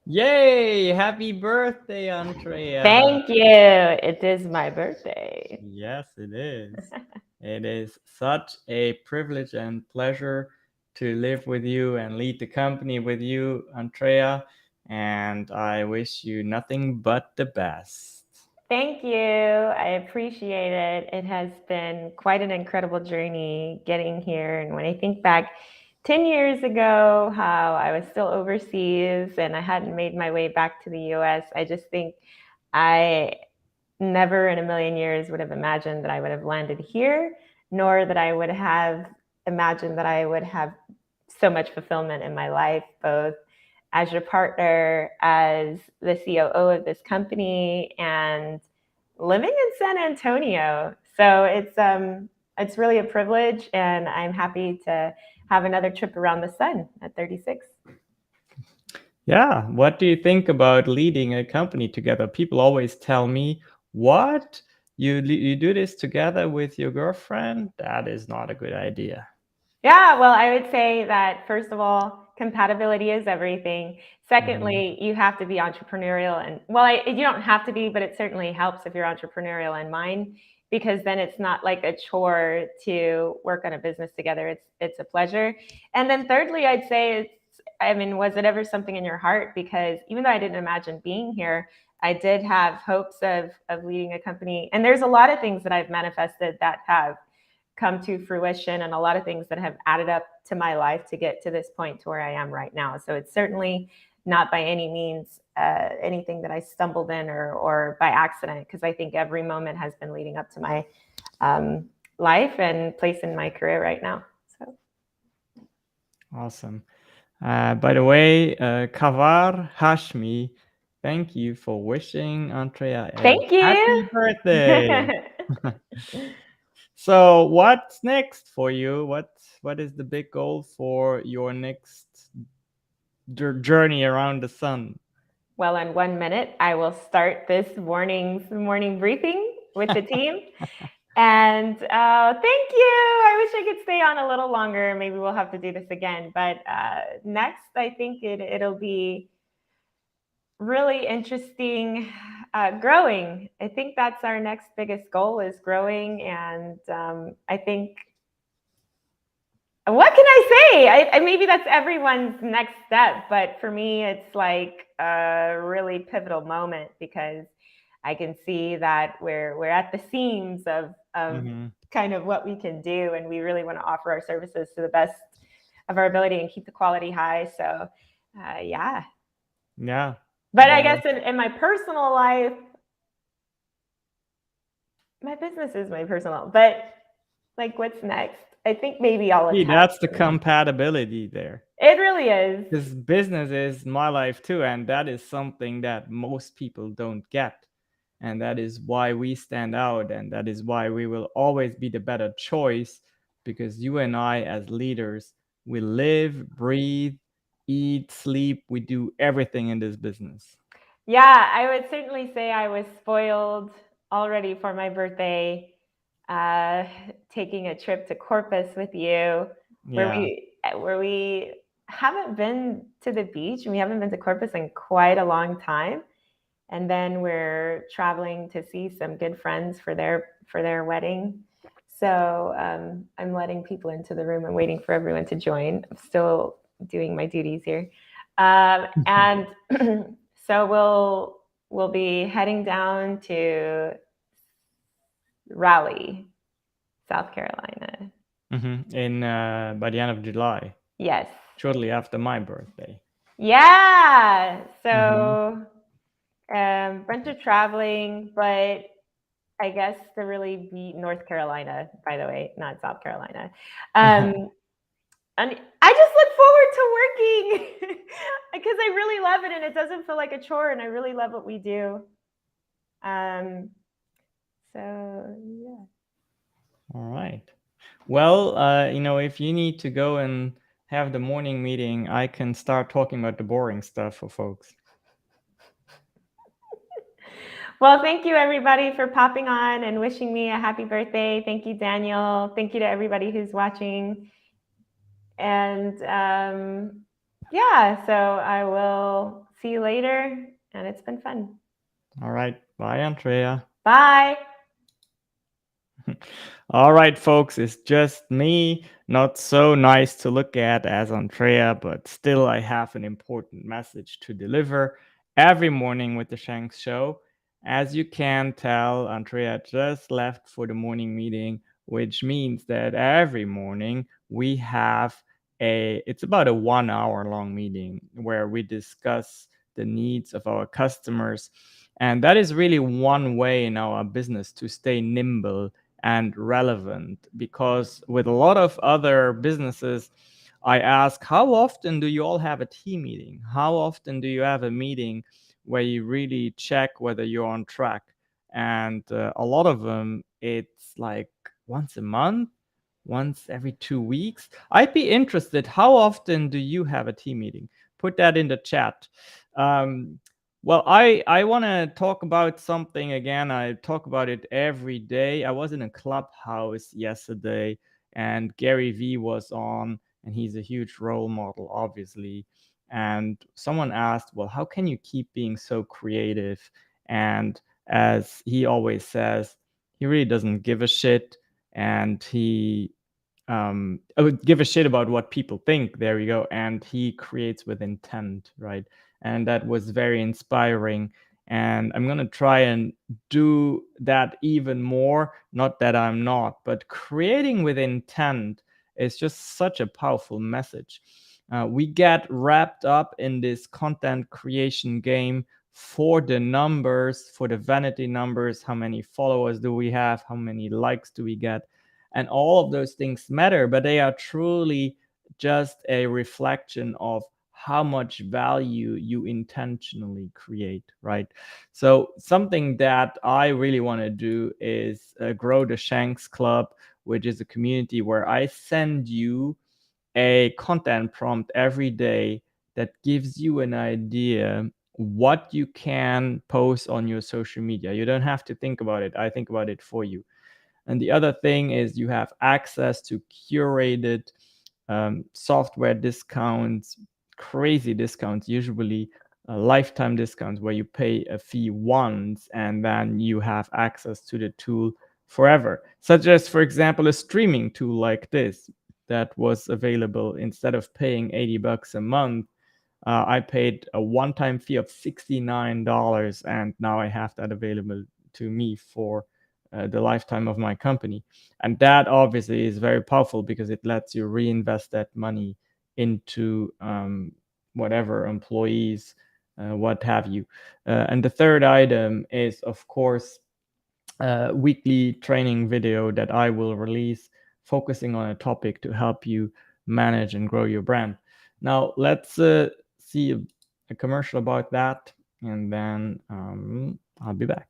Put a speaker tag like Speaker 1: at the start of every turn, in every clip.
Speaker 1: Yay! Happy birthday, Antréa.
Speaker 2: Thank you. It is my birthday.
Speaker 1: Yes, it is. It is such a privilege and pleasure to live with you and lead the company with you, Antréa. And I wish you nothing but the best.
Speaker 2: Thank you. I appreciate it. It has been quite an incredible journey getting here. And when I think back 10 years ago, how I was still overseas and I hadn't made my way back to the US, I just think I never in a million years would have imagined that I would have landed here, nor that I would have imagined that I would have so much fulfillment in my life, both as your partner, as the COO of this company, and living in San Antonio. So it's really a privilege, and I'm happy to have another trip around the sun at 36.
Speaker 1: Yeah, what do you think about leading a company together? People always tell me, "What? You do this together with your girlfriend? That is not a good idea."
Speaker 2: Yeah, well, I would say that first of all, compatibility is everything. Secondly, you have to be entrepreneurial, and well, you don't have to be, but it certainly helps if you're entrepreneurial in mind, because then it's not like a chore to work on a business together. It's a pleasure. And then thirdly, I'd say I mean, was it ever something in your heart? Because even though I didn't imagine being here, I did have hopes of leading a company. And there's a lot of things that I've manifested that have come to fruition, and a lot of things that have added up to my life to get to this point to where I am right now. So it's certainly not by any means anything that I stumbled in or by accident, because I think every moment has been leading up to my life and place in my career right now. So
Speaker 1: Awesome. By the way, Kavar Hashmi, thank you for wishing Antréa a
Speaker 2: thank
Speaker 1: happy
Speaker 2: you.
Speaker 1: birthday. So, what's next for you? What is the big goal for your next journey around the sun?
Speaker 2: Well, in 1 minute, I will start this morning briefing with the team. And thank you. I wish I could stay on a little longer. Maybe we'll have to do this again. But next, I think it'll be really interesting growing. I think that's our next biggest goal, is growing. And I think, what can I say? Maybe that's everyone's next step. But for me, it's like a really pivotal moment, because I can see that we're at the seams of kind of what we can do, and we really want to offer our services to the best of our ability and keep the quality high. So, yeah.
Speaker 1: Yeah.
Speaker 2: But I guess in my personal life, my business is my personal. But like, what's next? I think maybe I'll attach.
Speaker 1: That's the compatibility there.
Speaker 2: It really is.
Speaker 1: Because business is my life too, and that is something that most people don't get. And that is why we stand out, and that is why we will always be the better choice, because you and I, as leaders, we live, breathe, eat, sleep, we do everything in this business.
Speaker 2: Yeah, I would certainly say I was spoiled already for my birthday, taking a trip to Corpus with you, where we haven't been to the beach, and we haven't been to Corpus in quite a long time. And then we're traveling to see some good friends for their wedding. So I'm letting people into the room and waiting for everyone to join. I'm still doing my duties here, and so we'll be heading down to Raleigh, South Carolina.
Speaker 1: In by the end of July.
Speaker 2: Yes.
Speaker 1: Shortly after my birthday.
Speaker 2: Yeah. So bunch of traveling, but I guess to really be North Carolina, by the way, not South Carolina. And I just look forward to working because I really love it and it doesn't feel like a chore and I really love what we do. So yeah.
Speaker 1: All right. Well, if you need to go and have the morning meeting, I can start talking about the boring stuff for folks.
Speaker 2: Well, thank you everybody for popping on and wishing me a happy birthday. Thank you, Daniel. Thank you to everybody who's watching. And yeah, so I will see you later and it's been fun.
Speaker 1: All right. Bye, Antréa.
Speaker 2: Bye.
Speaker 1: All right, folks, it's just me. Not so nice to look at as Antréa, but still I have an important message to deliver every morning with the SHANKX show. As you can tell, Antréa just left for the morning meeting, which means that every morning we have it's about a 1 hour long meeting where we discuss the needs of our customers. And that is really one way in our business to stay nimble and relevant, because with a lot of other businesses, I ask, how often do you all have a team meeting? How often do you have a meeting where you really check whether you're on track? And a lot of them, it's like once a month, once every 2 weeks. I'd be interested, how often do you have a team meeting? Put that in the chat. Well, I want to talk about something again. I talk about it every day. I was in a clubhouse yesterday and Gary Vee was on, and he's a huge role model, obviously. And someone asked, well, how can you keep being so creative? And as he always says, he really doesn't give a shit. And he would give a shit about what people think. There you go. And he creates with intent, right? And that was very inspiring. And I'm going to try and do that even more. Not that I'm not, but creating with intent is just such a powerful message. We get wrapped up in this content creation game for the numbers, for the vanity numbers. How many followers do we have? How many likes do we get? And all of those things matter, but they are truly just a reflection of how much value you intentionally create, right? So something that I really want to do is grow the SHANKX Club, which is a community where I send you a content prompt every day that gives you an idea what you can post on your social media. You don't have to think about it. I think about it for you. And the other thing is you have access to curated software discounts, crazy discounts, usually lifetime discounts where you pay a fee once and then you have access to the tool forever. Such as, for example, a streaming tool like this that was available. Instead of paying $80 a month, I paid a one-time fee of $69, and now I have that available to me for the lifetime of my company. And that obviously is very powerful because it lets you reinvest that money into whatever employees, what have you. And the third item is, of course, weekly training video that I will release focusing on a topic to help you manage and grow your brand. Now, let's see a commercial about that, and then I'll be back.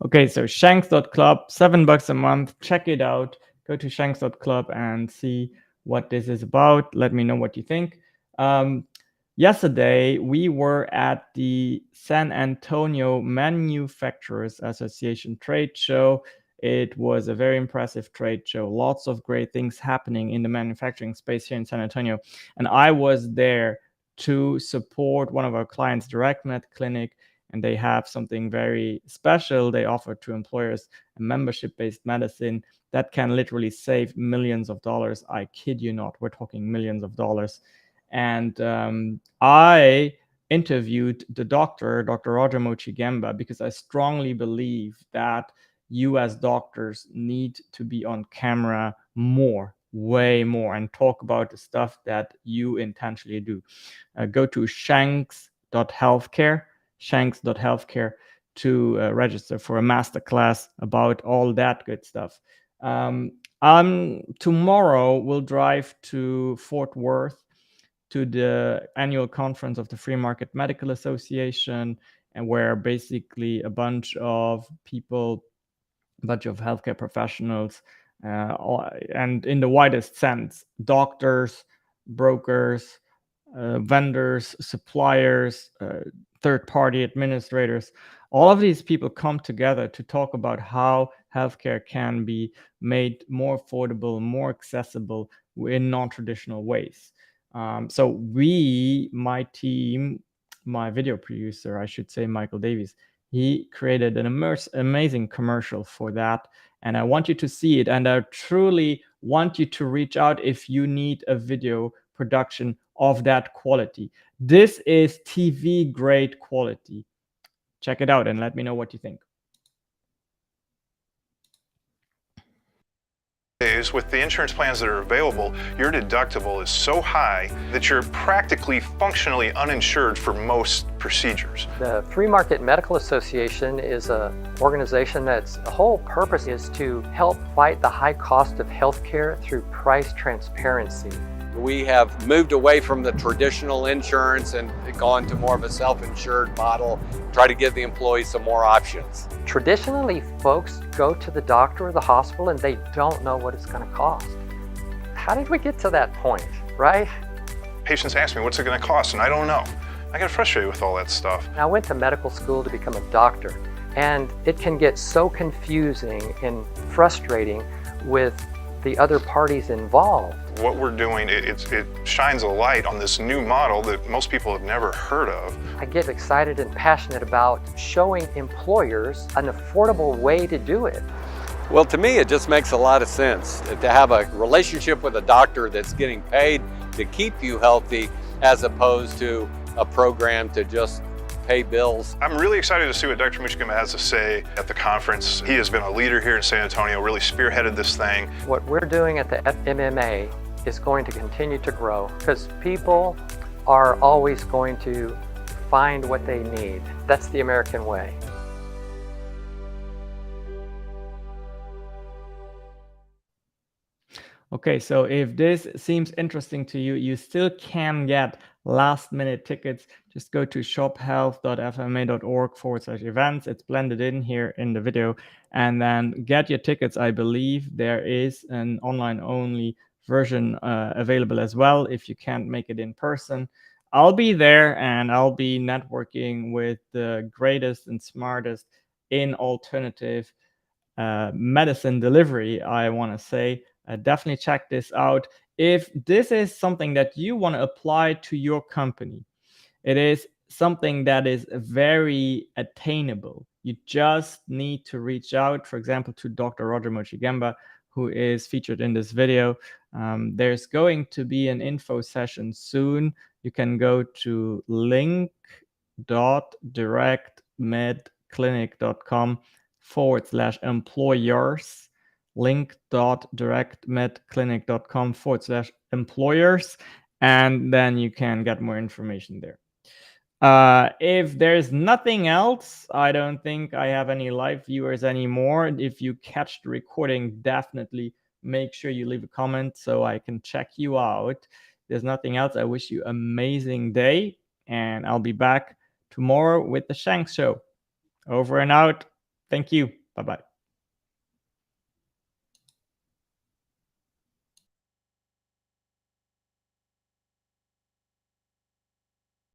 Speaker 1: Okay, so shanks.club, $7 a month. Check it out. Go to shanks.club and see what this is about. Let me know what you think. Yesterday, we were at the San Antonio Manufacturers Association trade show. It was a very impressive trade show. Lots of great things happening in the manufacturing space here in San Antonio. And I was there to support one of our clients, DirectMed Clinic, and they have something very special. They offer to employers a membership-based medicine that can literally save millions of dollars. I kid you not, we're talking millions of dollars. And I interviewed the doctor, Dr. Roger Mochigemba, because I strongly believe that you as doctors need to be on camera more, way more, and talk about the stuff that you intentionally do. Go to shanks.healthcare to register for a masterclass about all that good stuff. Tomorrow we'll drive to Fort Worth to the annual conference of the Free Market Medical Association, and where basically a bunch of people, a bunch of healthcare professionals, and in the widest sense, doctors, brokers, vendors, suppliers, third-party administrators, all of these people come together to talk about how healthcare can be made more affordable, more accessible in non-traditional ways. So my team, my video producer, I should say, Michael Davies, he created an amazing commercial for that. And I want you to see it. And I truly want you to reach out if you need a video production of that quality. This is TV grade quality. Check it out and let me know what you think.
Speaker 3: With the insurance plans that are available, your deductible is so high that you're practically functionally uninsured for most procedures.
Speaker 4: The Free Market Medical Association is an organization that's whole purpose is to help fight the high cost of healthcare through price transparency.
Speaker 5: We have moved away from the traditional insurance and gone to more of a self-insured model, try to give the employees some more options.
Speaker 4: Traditionally, folks go to the doctor or the hospital and they don't know what it's going to cost. How did we get to that point, right?
Speaker 3: Patients ask me, what's it going to cost? And I don't know. I get frustrated with all that stuff.
Speaker 4: I went to medical school to become a doctor, and it can get so confusing and frustrating with the other parties involved.
Speaker 3: What we're doing, it shines a light on this new model that most people have never heard of.
Speaker 4: I get excited and passionate about showing employers an affordable way to do it.
Speaker 5: Well, to me, it just makes a lot of sense to have a relationship with a doctor that's getting paid to keep you healthy, as opposed to a program to just pay bills.
Speaker 3: I'm really excited to see what Dr. Mochigemba has to say at the conference. He has been a leader here in San Antonio, really spearheaded this thing.
Speaker 4: What we're doing at the MMA is going to continue to grow because people are always going to find what they need. That's the American way.
Speaker 1: Okay, so if this seems interesting to you, you still can get last-minute tickets. Just go to shophealth.fma.org/events. It's blended in here in the video. And then get your tickets. I believe there is an online-only version available as well if you can't make it in person. I'll be there and I'll be networking with the greatest and smartest in alternative medicine delivery, I want to say. Definitely check this out. If this is something that you want to apply to your company, it is something that is very attainable. You just need to reach out, for example, to Dr. Roger Mochigemba, who is featured in this video. There's going to be an info session soon. You can go to link.directmedclinic.com/employers. link.directmedclinic.com/employers, and then you can get more information there. If there's nothing else, I don't think I have any live viewers anymore. If you catch the recording, definitely make sure you leave a comment so I can check you out. If there's nothing else, I wish you an amazing day, and I'll be back tomorrow with the SHANKX Show. Over and out. Thank you. Bye-bye.